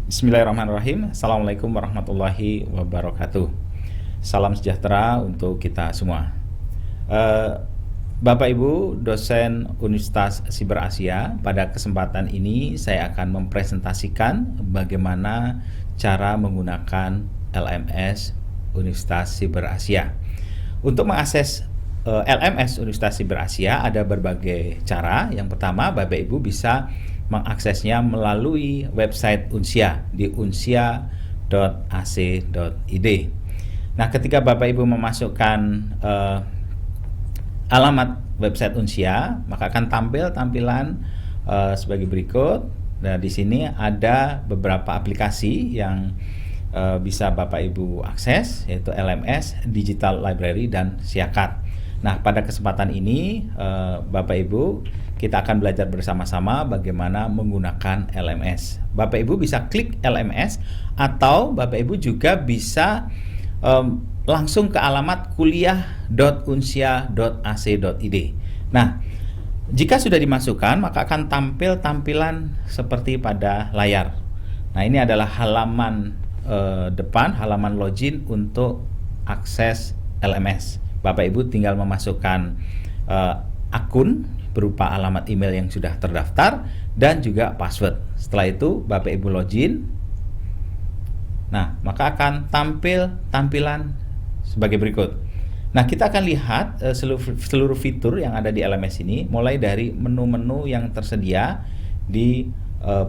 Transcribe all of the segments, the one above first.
Bismillahirrahmanirrahim. Assalamualaikum warahmatullahi wabarakatuh. Salam sejahtera untuk kita semua. Bapak Ibu dosen Universitas Siber Asia, pada kesempatan ini saya akan mempresentasikan bagaimana cara menggunakan LMS Universitas Siber Asia. Untuk mengakses LMS Universitas Siber Asia ada berbagai cara. Yang pertama, Bapak Ibu bisa mengaksesnya melalui website Unsia di unsia.ac.id. Nah, ketika Bapak Ibu memasukkan alamat website Unsia, maka akan tampil tampilan sebagai berikut. Nah, di sini ada beberapa aplikasi yang bisa Bapak Ibu akses, yaitu LMS, Digital Library, dan Siakat. Nah, pada kesempatan ini Bapak Ibu, kita akan belajar bersama-sama bagaimana menggunakan LMS. Bapak Ibu bisa klik LMS atau Bapak Ibu juga bisa langsung ke alamat kuliah.unsia.ac.id. Nah, jika sudah dimasukkan, maka akan tampil tampilan seperti pada layar. Nah, ini adalah halaman depan, halaman login untuk akses LMS. Bapak Ibu tinggal memasukkan akun berupa alamat email yang sudah terdaftar dan juga password. Setelah itu Bapak Ibu login. Nah, maka akan tampil tampilan sebagai berikut. Nah, kita akan lihat seluruh fitur yang ada di LMS ini, mulai dari menu-menu yang tersedia di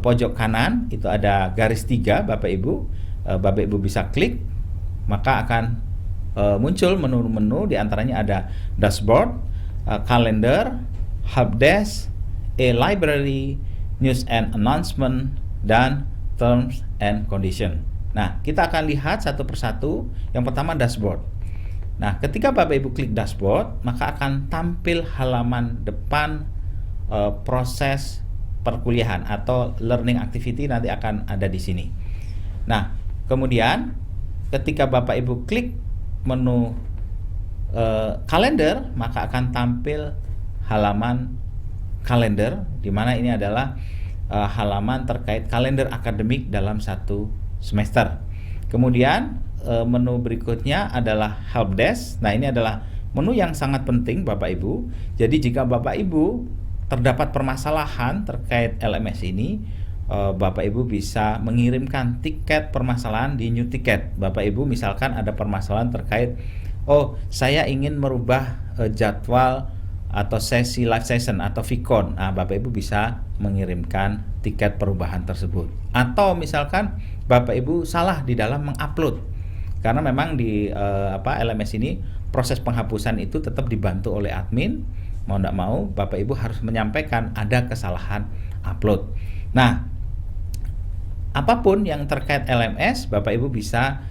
pojok kanan itu ada garis 3, Bapak Ibu. Bapak Ibu bisa klik, maka akan muncul menu-menu, diantaranya ada dashboard, calendar, helpdesk, library, news and announcement, dan terms and condition. Nah, kita akan lihat satu persatu. Yang pertama, dashboard. Nah, ketika Bapak Ibu klik dashboard, maka akan tampil halaman depan proses perkuliahan atau learning activity nanti akan ada di sini. Nah, kemudian ketika Bapak Ibu klik menu kalender, maka akan tampil halaman kalender, di mana ini adalah halaman terkait kalender akademik dalam satu semester. Kemudian menu berikutnya adalah helpdesk. Nah, ini adalah menu yang sangat penting Bapak Ibu. Jadi jika Bapak Ibu terdapat permasalahan terkait LMS ini, Bapak Ibu bisa mengirimkan tiket permasalahan di New Ticket. Bapak Ibu misalkan ada permasalahan terkait, saya ingin merubah jadwal atau sesi live session atau VCon. Nah, Bapak Ibu bisa mengirimkan tiket perubahan tersebut. Atau misalkan Bapak Ibu salah di dalam mengupload, karena memang di LMS ini proses penghapusan itu tetap dibantu oleh admin. Mau tidak mau Bapak Ibu harus menyampaikan ada kesalahan upload. Nah, apapun yang terkait LMS, Bapak Ibu bisa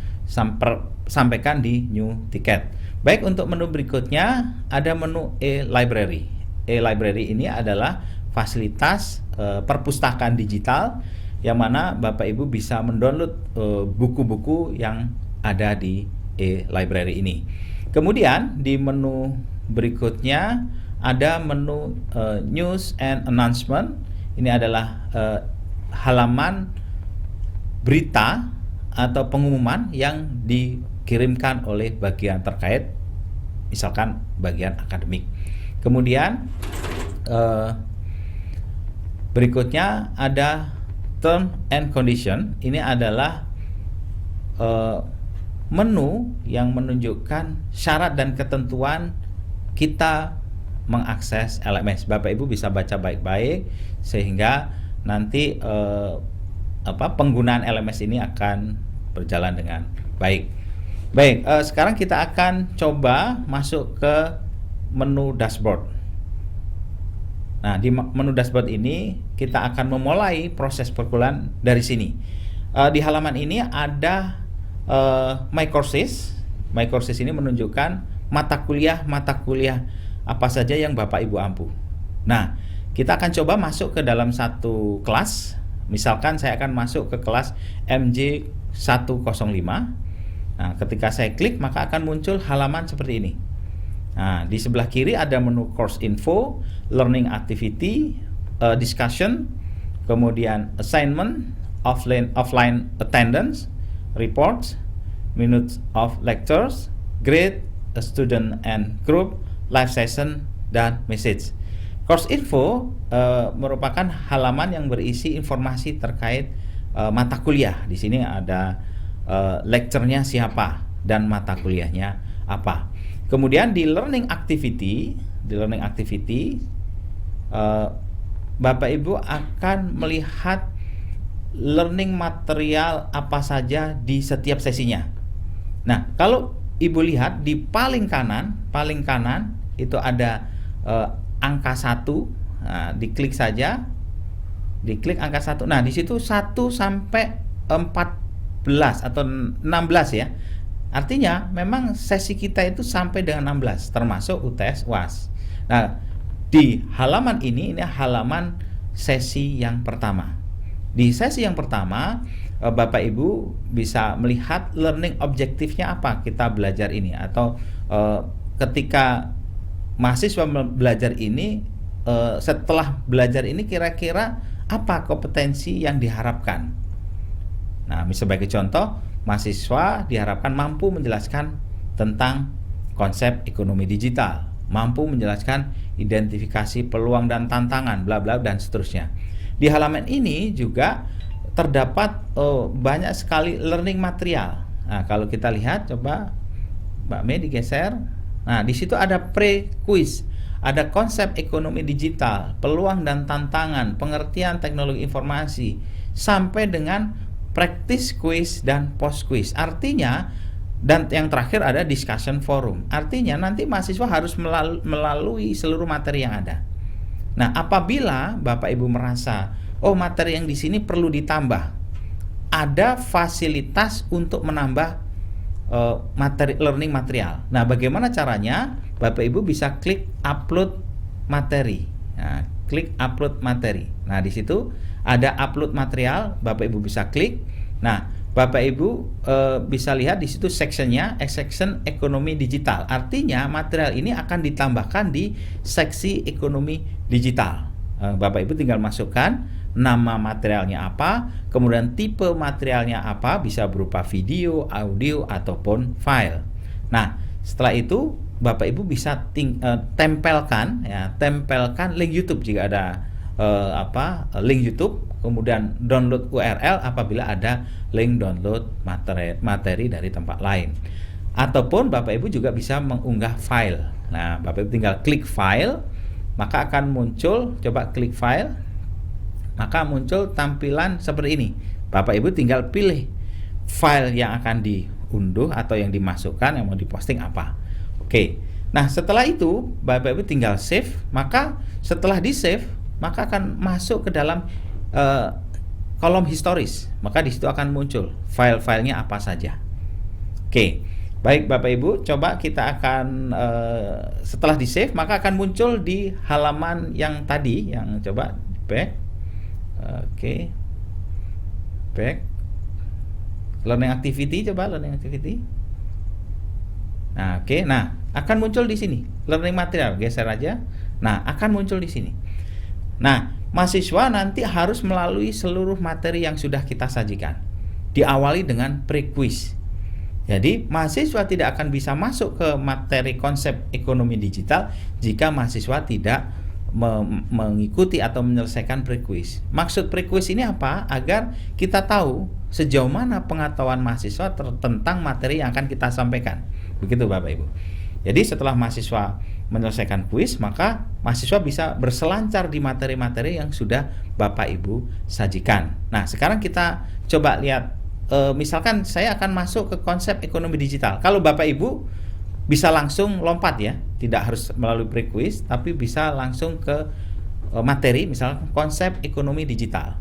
sampaikan di New Ticket. Baik, untuk menu berikutnya ada menu e-library. E-library ini adalah fasilitas perpustakaan digital yang mana Bapak Ibu bisa mendownload buku-buku yang ada di e-library ini. Kemudian di menu berikutnya ada menu news and announcement. Ini adalah halaman berita atau pengumuman yang dikirimkan oleh bagian terkait, misalkan bagian akademik. Kemudian berikutnya ada term and condition. Ini adalah menu yang menunjukkan syarat dan ketentuan kita mengakses LMS. Bapak Ibu bisa baca baik-baik sehingga nanti penggunaan LMS ini akan berjalan dengan baik. Baik, sekarang kita akan coba masuk ke menu dashboard. Nah, di menu dashboard ini kita akan memulai proses perkuliahan dari sini. Di halaman ini ada My Courses. My Courses ini menunjukkan mata kuliah apa saja yang Bapak Ibu ampuh. Nah, kita akan coba masuk ke dalam satu kelas. Misalkan saya akan masuk ke kelas MJ 105. Nah, ketika saya klik maka akan muncul halaman seperti ini. Nah, di sebelah kiri ada menu course info, learning activity, discussion, kemudian assignment, offline attendance, reports, minutes of lectures, grade, student and group, live session, dan message. Course info merupakan halaman yang berisi informasi terkait mata kuliah. Di sini ada lecture-nya siapa dan mata kuliahnya apa. Kemudian di learning activity, Bapak Ibu akan melihat learning material apa saja di setiap sesinya. Nah, kalau Ibu lihat di paling kanan itu ada angka 1. Nah, diklik saja. Diklik angka 1. Nah, di situ 1 sampai 14 atau 16 ya. Artinya memang sesi kita itu sampai dengan 16 termasuk UTS UAS. Nah, di halaman ini halaman sesi yang pertama. Di sesi yang pertama, Bapak Ibu bisa melihat learning objektifnya apa kita belajar ini, atau ketika mahasiswa belajar ini, setelah belajar ini kira-kira apa kompetensi yang diharapkan. Nah, sebagai contoh, mahasiswa diharapkan mampu menjelaskan tentang konsep ekonomi digital, mampu menjelaskan identifikasi peluang dan tantangan, bla bla dan seterusnya. Di halaman ini juga terdapat banyak sekali learning material. Nah, kalau kita lihat, coba Mbak Mei digeser. Nah, di situ ada pre-quiz, ada konsep ekonomi digital, peluang dan tantangan, pengertian teknologi informasi, sampai dengan practice quiz dan post quiz. Artinya, dan yang terakhir ada discussion forum. Artinya nanti mahasiswa harus melalui seluruh materi yang ada. Nah, apabila Bapak Ibu merasa materi yang di sini perlu ditambah, ada fasilitas untuk menambah materi learning material. Nah, bagaimana caranya? Bapak Ibu bisa klik upload materi. Nah, klik upload materi. Nah, di situ ada upload material, Bapak Ibu bisa klik. Nah, Bapak Ibu bisa lihat di situ sectionnya, section ekonomi digital. Artinya material ini akan ditambahkan di seksi ekonomi digital. Bapak Ibu tinggal masukkan nama materialnya apa, kemudian tipe materialnya apa, bisa berupa video, audio, ataupun file. Nah, setelah itu Bapak Ibu bisa tempelkan link YouTube jika ada link YouTube, kemudian download URL apabila ada link download materi dari tempat lain, ataupun Bapak Ibu juga bisa mengunggah file. Nah, Bapak Ibu tinggal klik file, maka akan muncul, coba klik file, maka muncul tampilan seperti ini. Bapak Ibu tinggal pilih file yang akan diunduh atau yang dimasukkan, yang mau diposting apa. Oke. Nah, setelah itu Bapak Ibu tinggal save, maka setelah di save maka akan masuk ke dalam kolom historis. Maka di situ akan muncul file-filenya apa saja. Oke, baik Bapak Ibu, coba kita akan setelah di save maka akan muncul di halaman yang tadi, yang coba back. Oke, back. Learning activity, coba learning activity. Nah, oke. Nah, akan muncul di sini learning material, geser aja. Nah, akan muncul di sini. Nah, mahasiswa nanti harus melalui seluruh materi yang sudah kita sajikan. Diawali dengan pre-quiz. Jadi, mahasiswa tidak akan bisa masuk ke materi konsep ekonomi digital jika mahasiswa tidak mengikuti atau menyelesaikan pre-quiz. Maksud pre-quiz ini apa? Agar kita tahu sejauh mana pengetahuan mahasiswa tentang materi yang akan kita sampaikan. Begitu Bapak Ibu. Jadi setelah mahasiswa menyelesaikan kuis, maka mahasiswa bisa berselancar di materi-materi yang sudah Bapak Ibu sajikan. Nah, sekarang kita coba lihat, misalkan saya akan masuk ke konsep ekonomi digital. Kalau Bapak Ibu bisa langsung lompat ya, tidak harus melalui pre-quiz, tapi bisa langsung ke materi, misalnya konsep ekonomi digital.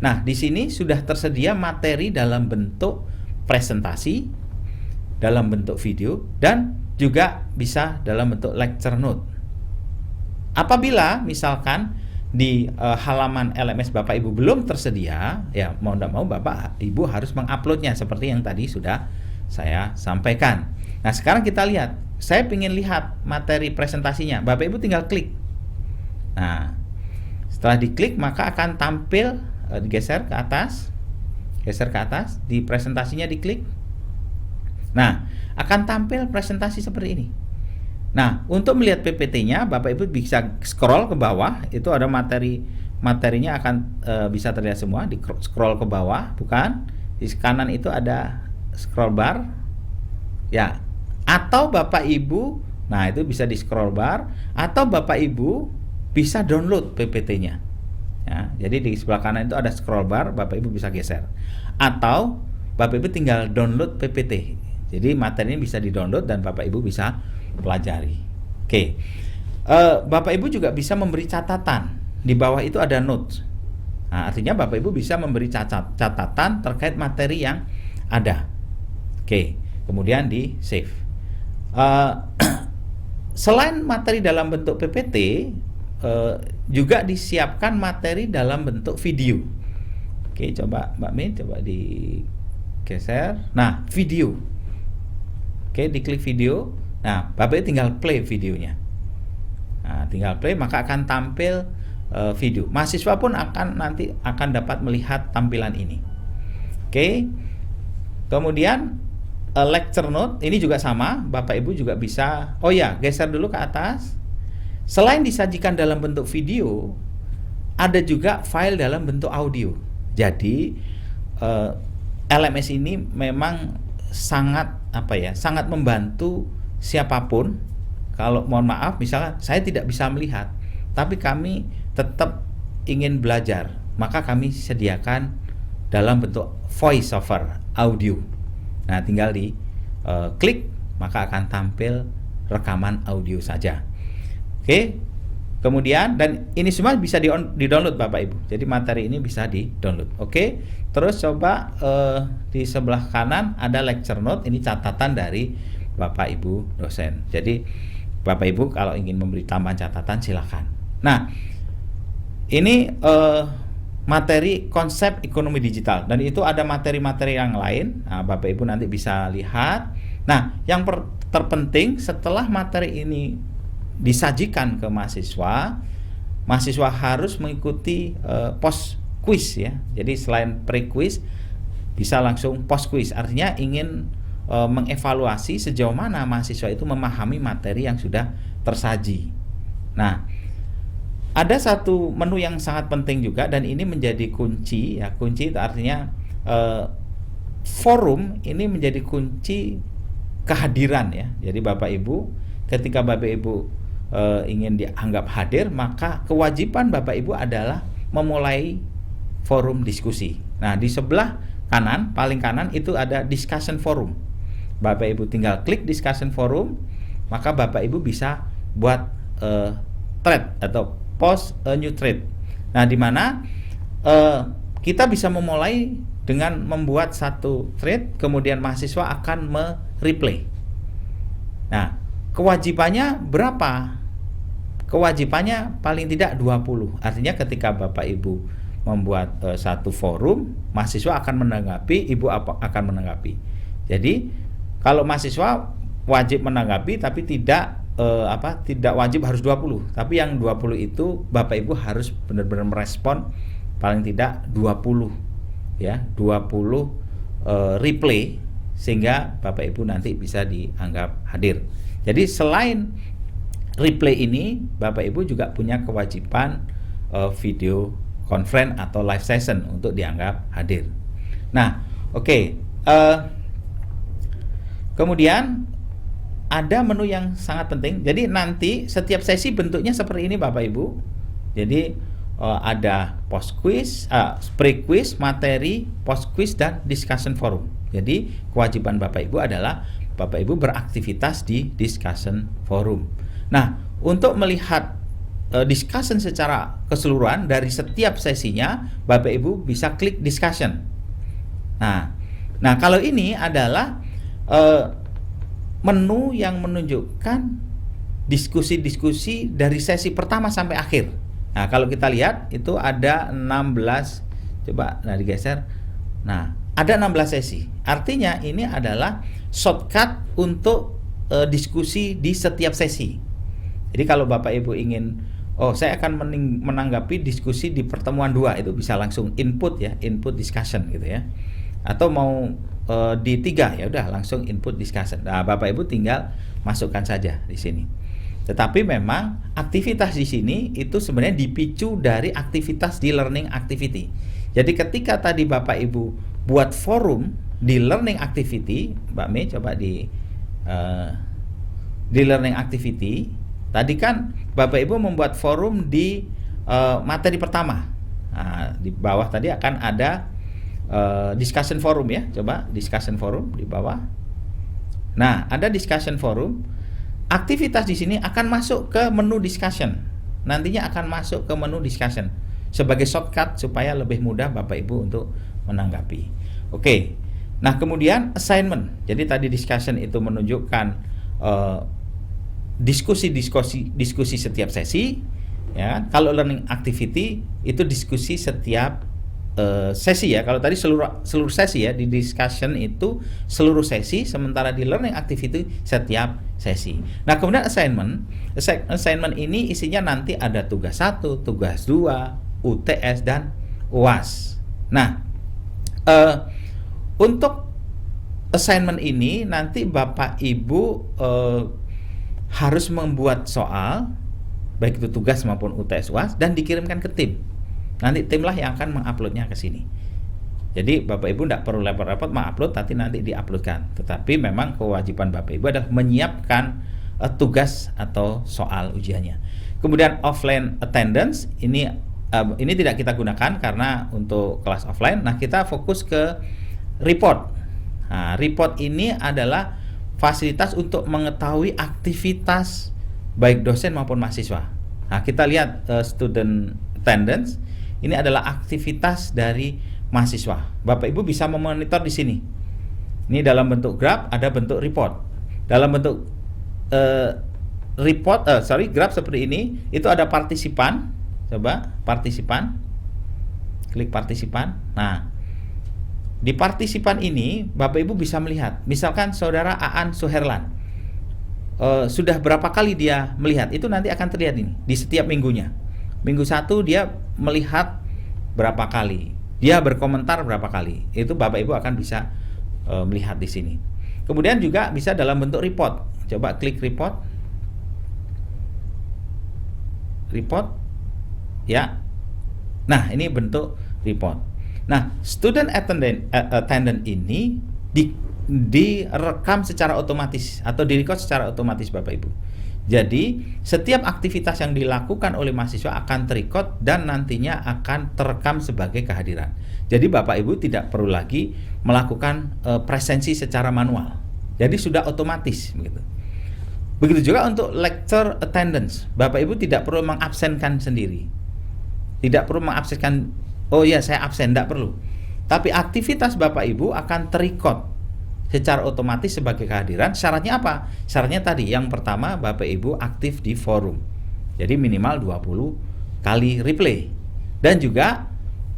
Nah, di sini sudah tersedia materi dalam bentuk presentasi, dalam bentuk video, dan juga bisa dalam bentuk lecture note. Apabila misalkan di halaman LMS Bapak Ibu belum tersedia, ya mau tidak mau Bapak Ibu harus menguploadnya seperti yang tadi sudah saya sampaikan. Nah, sekarang kita lihat, saya ingin lihat materi presentasinya. Bapak Ibu tinggal klik. Nah, setelah diklik maka akan tampil, digeser ke atas. Geser ke atas, di presentasinya diklik. Nah, akan tampil presentasi seperti ini. Nah, untuk melihat PPT-nya, Bapak Ibu bisa scroll ke bawah, itu ada materinya akan bisa terlihat semua, di scroll ke bawah, bukan? Di kanan itu ada scroll bar. Ya. Atau Bapak Ibu, nah itu bisa di scroll bar, atau Bapak Ibu bisa download PPT-nya. Ya, jadi di sebelah kanan itu ada scroll bar, Bapak Ibu bisa geser. Atau Bapak Ibu tinggal download PPT. Jadi materinya bisa di-download dan Bapak Ibu bisa pelajari. Oke. Bapak Ibu juga bisa memberi catatan. Di bawah itu ada notes. Nah, artinya Bapak Ibu bisa memberi catatan terkait materi yang ada. Oke. Kemudian di save. Selain materi dalam bentuk PPT, juga disiapkan materi dalam bentuk video. Oke, coba Mbak Mi, coba digeser. Nah, video. Oke, diklik video. Nah, Bapak tinggal play videonya. Nah, tinggal play maka akan tampil video. Mahasiswa pun nanti akan dapat melihat tampilan ini. Oke. Kemudian lecture note ini juga sama, Bapak Ibu juga bisa. Oh ya, geser dulu ke atas. Selain disajikan dalam bentuk video, ada juga file dalam bentuk audio. Jadi LMS ini memang sangat sangat membantu siapapun. Kalau mohon maaf, misalnya saya tidak bisa melihat, tapi kami tetap ingin belajar, maka kami sediakan dalam bentuk voice over audio. Nah, tinggal di klik, maka akan tampil rekaman audio saja. Oke. Kemudian, dan ini semua bisa di-download Bapak Ibu. Jadi materi ini bisa di-download. Oke. Terus coba di sebelah kanan ada lecture note. Ini catatan dari Bapak Ibu dosen. Jadi Bapak Ibu kalau ingin memberi tambahan catatan silakan. Nah, ini materi konsep ekonomi digital, dan itu ada materi-materi yang lain. Nah, Bapak Ibu nanti bisa lihat. Nah, yang terpenting setelah materi ini disajikan ke mahasiswa harus mengikuti post quiz ya. Jadi selain pre quiz bisa langsung post quiz. Artinya ingin mengevaluasi sejauh mana mahasiswa itu memahami materi yang sudah tersaji. Nah, ada satu menu yang sangat penting juga, dan ini menjadi kunci ya. Kunci itu artinya forum ini menjadi kunci kehadiran ya. Jadi Bapak Ibu, ketika Bapak Ibu ingin dianggap hadir, maka kewajiban Bapak Ibu adalah memulai forum diskusi. Nah, di sebelah kanan, paling kanan itu ada discussion forum. Bapak Ibu tinggal klik discussion forum, maka Bapak Ibu bisa buat thread atau post a new thread. Nah, di mana kita bisa memulai dengan membuat satu thread, kemudian mahasiswa akan mereplay. Nah, kewajibannya berapa? Kewajibannya paling tidak 20. Artinya ketika Bapak Ibu membuat satu forum, mahasiswa akan menanggapi, Ibu akan menanggapi. Jadi kalau mahasiswa wajib menanggapi, tapi tidak wajib harus 20. Tapi yang 20 itu Bapak Ibu harus benar-benar merespon paling tidak 20 ya, 20 replay, sehingga Bapak Ibu nanti bisa dianggap hadir. Jadi selain replay ini, Bapak Ibu juga punya kewajiban video conference atau live session untuk dianggap hadir. Nah, oke. Kemudian ada menu yang sangat penting. Jadi nanti setiap sesi bentuknya seperti ini Bapak Ibu. Jadi ada post quiz, pre quiz, materi, post quiz, dan discussion forum. Jadi kewajiban Bapak Ibu adalah Bapak Ibu beraktivitas di discussion forum. Nah, untuk melihat discussion secara keseluruhan dari setiap sesinya, Bapak Ibu bisa klik discussion. Nah, kalau ini adalah menu yang menunjukkan diskusi-diskusi dari sesi pertama sampai akhir. Nah, kalau kita lihat itu ada 16, coba digeser. Nah, ada 16 sesi. Artinya ini adalah shortcut untuk diskusi di setiap sesi. Jadi kalau Bapak Ibu ingin, saya akan menanggapi diskusi di pertemuan 2, itu bisa langsung input ya, input discussion gitu ya. atau mau di 3, ya udah langsung input discussion. Nah, Bapak Ibu tinggal masukkan saja di sini. Tetapi memang aktivitas di sini itu sebenarnya dipicu dari aktivitas di learning activity. Jadi ketika tadi Bapak Ibu buat forum di learning activity, Mbak Mei coba di learning activity, tadi kan Bapak Ibu membuat forum di materi pertama. Nah, di bawah tadi akan ada discussion forum ya. Coba discussion forum di bawah. Nah, ada discussion forum. Aktivitas di sini akan masuk ke menu discussion. Nantinya akan masuk ke menu discussion sebagai shortcut supaya lebih mudah Bapak Ibu untuk menanggapi. Oke. Nah, kemudian assignment. Jadi tadi discussion itu menunjukkan diskusi setiap sesi, ya. Kalau learning activity itu diskusi setiap sesi ya. Kalau tadi seluruh sesi ya, di discussion itu seluruh sesi, sementara di learning activity setiap sesi. Nah, kemudian assignment ini isinya nanti ada tugas 1, tugas 2, UTS dan UAS. Nah, untuk assignment ini nanti Bapak Ibu harus membuat soal, baik itu tugas maupun UTS UAS, dan dikirimkan ke tim. Nanti timlah yang akan menguploadnya ke sini. Jadi Bapak Ibu tidak perlu repot-repot mengupload, tapi nanti diuploadkan. Tetapi memang kewajiban Bapak Ibu adalah menyiapkan tugas atau soal ujiannya. Kemudian offline attendance ini tidak kita gunakan karena untuk kelas offline. Nah, kita fokus ke report. Nah, report ini adalah fasilitas untuk mengetahui aktivitas baik dosen maupun mahasiswa. Nah, kita lihat student attendance. Ini adalah aktivitas dari mahasiswa. Bapak Ibu bisa memonitor di sini. Ini dalam bentuk graph, ada bentuk report. Dalam bentuk graph seperti ini, itu ada partisipan. Coba partisipan. Klik partisipan. Nah, di partisipan ini Bapak Ibu bisa melihat. Misalkan Saudara Aan Suherlan. Sudah berapa kali dia melihat? Itu nanti akan terlihat ini di setiap minggunya. Minggu 1 dia melihat berapa kali, dia berkomentar berapa kali, itu Bapak Ibu akan bisa melihat di sini. Kemudian juga bisa dalam bentuk report. Coba klik report, ya. Nah, ini bentuk report. Nah, student attendant ini direkam secara otomatis atau direkod secara otomatis Bapak Ibu. Jadi setiap aktivitas yang dilakukan oleh mahasiswa akan terekod dan nantinya akan terekam sebagai kehadiran. Jadi Bapak Ibu tidak perlu lagi melakukan presensi secara manual. Jadi sudah otomatis begitu. Begitu juga untuk lecture attendance. Bapak Ibu tidak perlu mengabsenkan sendiri. Tidak perlu mengabsenkan, oh ya saya absen, tidak perlu. Tapi aktivitas Bapak Ibu akan terekod secara otomatis sebagai kehadiran. Syaratnya apa? Syaratnya tadi, yang pertama Bapak Ibu aktif di forum. Jadi minimal 20 kali replay. Dan juga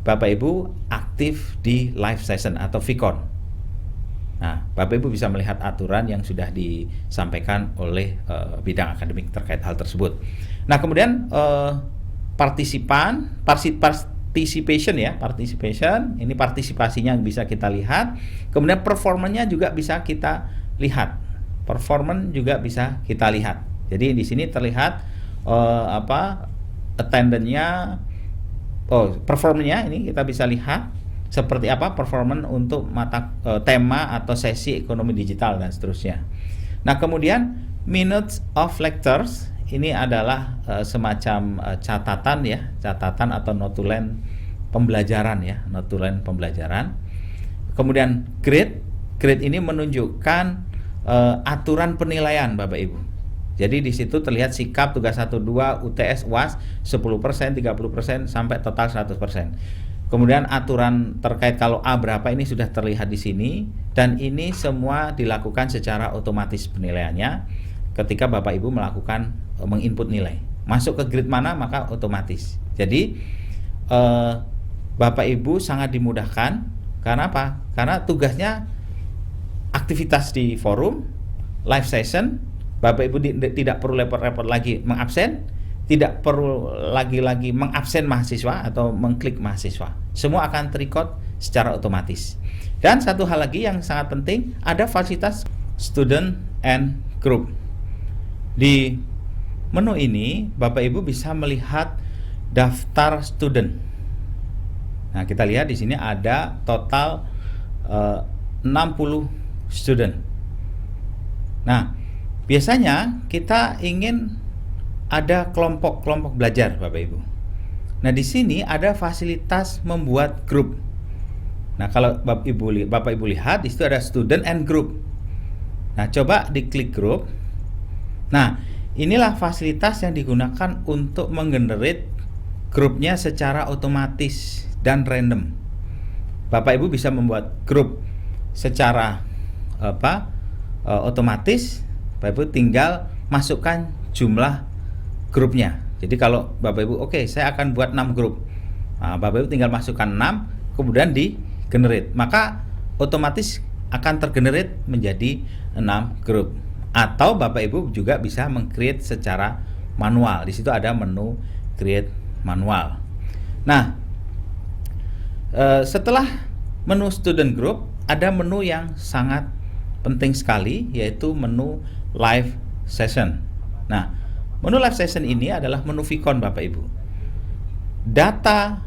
Bapak Ibu aktif di live session atau VCon. Nah, Bapak Ibu bisa melihat aturan yang sudah disampaikan oleh bidang akademik terkait hal tersebut. Nah, kemudian participation ya, participation, ini partisipasinya bisa kita lihat. Kemudian performanya juga bisa kita lihat. Performance juga bisa kita lihat. Jadi di sini terlihat attendance-nya, performanya ini kita bisa lihat seperti apa performance untuk mata tema atau sesi ekonomi digital dan seterusnya. Nah, kemudian minutes of lectures. Ini adalah semacam catatan atau notulen pembelajaran ya, notulen pembelajaran. Kemudian grade ini menunjukkan aturan penilaian Bapak Ibu. Jadi di situ terlihat sikap, tugas 1, 2, UTS, UAS 10%, 30% sampai total 100%. Kemudian aturan terkait kalau A berapa ini sudah terlihat di sini, dan ini semua dilakukan secara otomatis penilaiannya ketika Bapak Ibu melakukan menginput nilai. Masuk ke grade mana maka otomatis. Jadi Bapak Ibu sangat dimudahkan. Karena apa? Karena tugasnya aktivitas di forum, live session. Bapak Ibu tidak perlu repot-repot lagi mengabsen, tidak perlu lagi mengabsen mahasiswa atau mengklik mahasiswa. Semua akan terekod secara otomatis. Dan satu hal lagi yang sangat penting, ada fasilitas student and group. Di menu ini Bapak Ibu bisa melihat daftar student. Nah, kita lihat di sini ada total 60 student. Nah, biasanya kita ingin ada kelompok-kelompok belajar, Bapak Ibu. Nah, di sini ada fasilitas membuat grup. Nah, kalau Bapak Ibu lihat di situ ada student and group. Nah, coba diklik grup. Nah, inilah fasilitas yang digunakan untuk menggenerate grupnya secara otomatis dan random. Bapak Ibu bisa membuat grup secara otomatis. Bapak Ibu tinggal masukkan jumlah grupnya. Jadi kalau Bapak Ibu saya akan buat 6 grup. Nah, Bapak Ibu tinggal masukkan 6, kemudian di generate. Maka otomatis akan tergenerate menjadi 6 grup. Atau Bapak Ibu juga bisa meng-create secara manual. Di situ ada menu create manual. Nah, setelah menu student group, ada menu yang sangat penting sekali, yaitu menu live session. Nah, menu live session ini adalah menu Vicon, Bapak Ibu. Data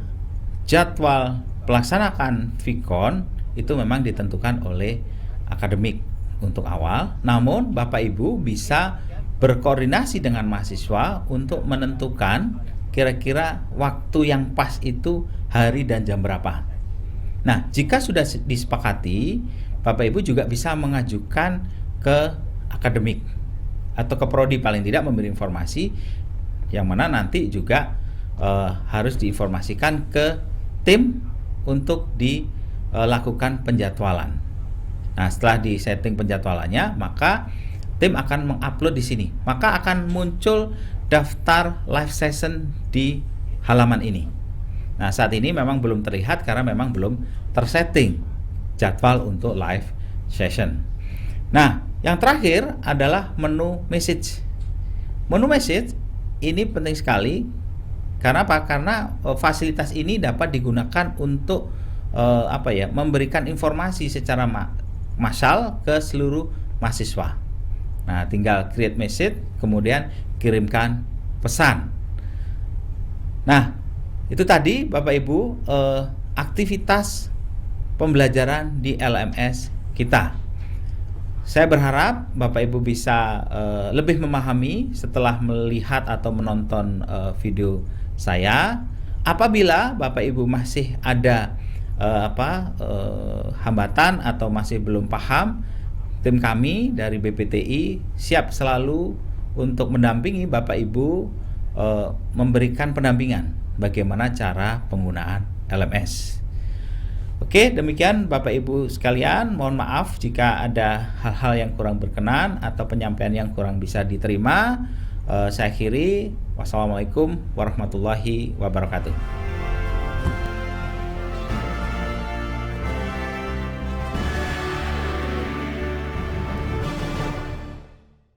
jadwal pelaksanaan Vicon itu memang ditentukan oleh akademik untuk awal, namun Bapak Ibu bisa berkoordinasi dengan mahasiswa untuk menentukan kira-kira waktu yang pas itu hari dan jam berapa. Nah, jika sudah disepakati, Bapak Ibu juga bisa mengajukan ke akademik atau ke prodi, paling tidak memberi informasi yang mana nanti juga harus diinformasikan ke tim untuk dilakukan penjadwalan. Nah, setelah disetting penjadwalannya, maka tim akan mengupload di sini. Maka akan muncul daftar live session di halaman ini. Nah, saat ini memang belum terlihat karena memang belum tersetting jadwal untuk live session. Nah, yang terakhir adalah menu message. Menu message ini penting sekali. Karena apa? Karena fasilitas ini dapat digunakan untuk memberikan informasi secara massal ke seluruh mahasiswa. Nah, tinggal create message, kemudian kirimkan pesan. Nah, itu tadi Bapak Ibu aktivitas pembelajaran di LMS kita. Saya berharap Bapak Ibu bisa lebih memahami setelah melihat atau menonton video saya. Apabila Bapak Ibu masih ada hambatan atau masih belum paham, tim kami dari BPTI siap selalu untuk mendampingi Bapak Ibu, memberikan pendampingan bagaimana cara penggunaan LMS. Oke, demikian Bapak Ibu sekalian, mohon maaf jika ada hal-hal yang kurang berkenan atau penyampaian yang kurang bisa diterima. Saya akhiri. Wassalamualaikum warahmatullahi wabarakatuh.